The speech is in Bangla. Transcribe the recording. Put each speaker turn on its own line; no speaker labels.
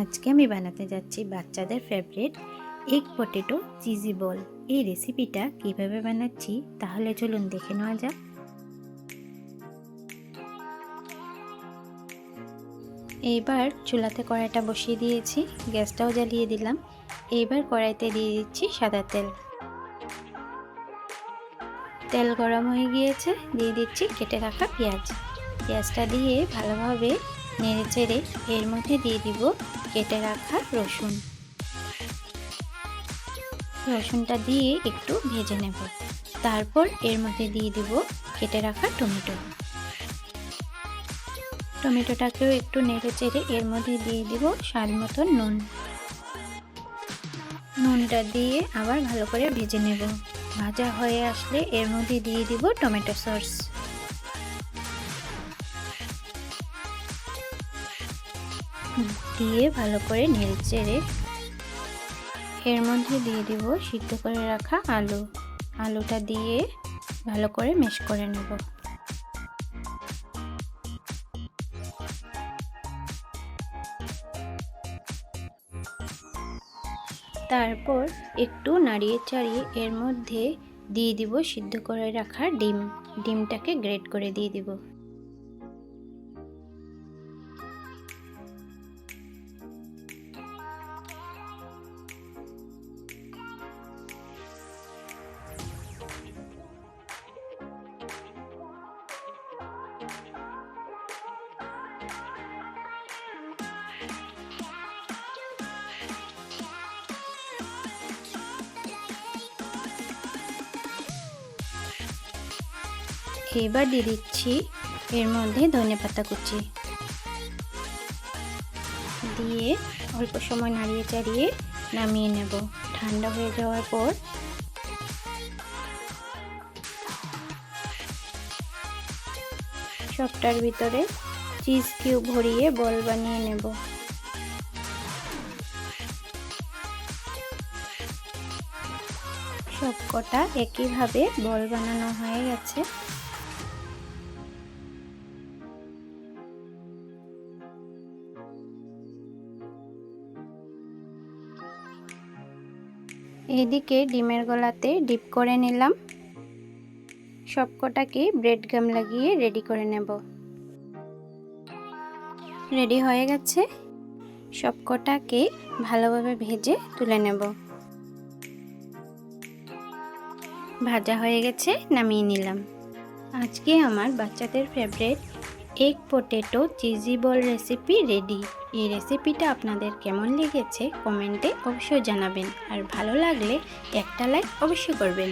আজকে আমি বানাতে যাচ্ছি বাচ্চাদের ফেভারিট এগ পটেটো চিজি বল। এই রেসিপিটা কিভাবে বানাচ্ছি তাহলে চলুন দেখে নেওয়া যাক। এইবার চুলাতে কড়াইটা বসিয়ে দিয়েছি, গ্যাসটাও জ্বালিয়ে দিলাম। এইবার কড়াইতে দিয়ে দিচ্ছি সাদা তেল। তেল গরম হয়ে গিয়েছে, দিয়ে দিচ্ছি কেটে রাখা পেঁয়াজটা দিয়ে ভালোভাবে নেড়ে চেড়ে এর মধ্যে দিয়ে দিব কেটে রাখা রসুনটা দিয়ে একটু ভেজে নেব। তারপর এর মধ্যে দিয়ে দিব কেটে রাখা টমেটোটাকেও একটু নেড়ে চেড়ে এর মধ্যে দিয়ে দিব স্বাদ মতো নুনটা দিয়ে আবার ভালো করে ভেজে নেব। ভাজা হয়ে আসলে এর মধ্যে দিয়ে দিব টমেটো সস। দিয়ে ভালো করে নেড়ে চেড়ে এর মধ্যে দিয়ে দিব সিদ্ধ করে রাখা আলুটা দিয়ে ভালো করে ম্যাশ করে নেব। তারপর একটু নাড়িয়ে চাড়িয়ে এর মধ্যে দিয়ে দিব সিদ্ধ করে রাখা ডিমটাকে গ্রেট করে দিয়ে দিব। এবার দিয়ে দিচ্ছি এর মধ্যে ধনেপাতা কুচি, দিয়ে অল্প সময় নাড়িয়ে চাড়িয়ে নামিয়ে নেব। ঠান্ডা হয়ে যাওয়ার পর সবটার ভিতরে চিজ কিউব ভরিয়ে বল বানিয়ে নেব। সবকটা একইভাবে বল বানানো হয়ে গেছে। এদিকে ডিমের গোলাতে ডিপ করে নিলাম। সবকটাকে ব্রেড গাম লাগিয়ে রেডি করে নেব। রেডি হয়ে গেছে, সবকটাকে ভালোভাবে ভেজে তুলে নেব। ভাজা হয়ে গেছে, নামিয়ে নিলাম। আজকে আমার বাচ্চাদের ফেভারিট এগ পটেটো চিজি বল রেসিপি রেডি। এই রেসিপিটা আপনাদের কেমন লেগেছে কমেন্টে অবশ্যই জানাবেন, আর ভালো লাগলে একটা লাইক অবশ্যই করবেন।